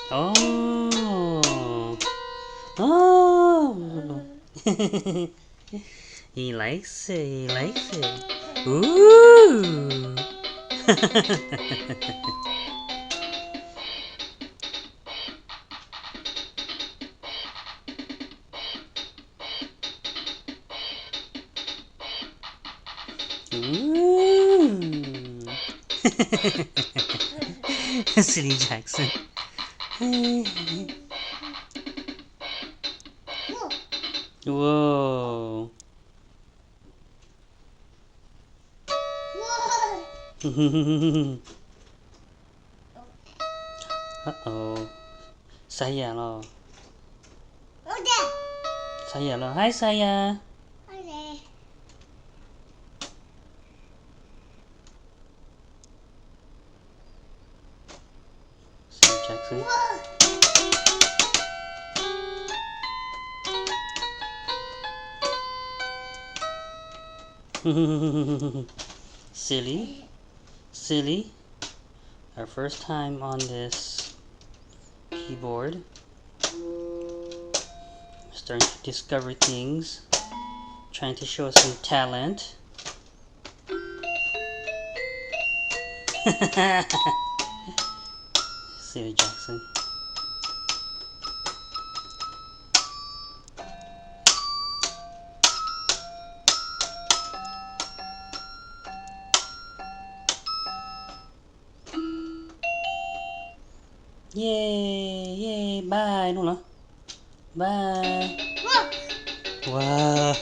Oh. Oh. He likes it. He likes it. Ooh. Ooh. Silly Jaxon. Whoa. Uh-oh. Saya lo. Saya lo. Hai saya. Silly Jaxon. Silly. Silly. Our first time on this keyboard. Starting to discover things. Trying to show some talent. Silly Jaxon. Yay! Yay! Bye! Đúng không? Bye! Wow!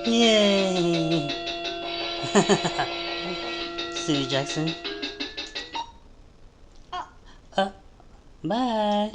Yay! Silly Jaxon. Bye!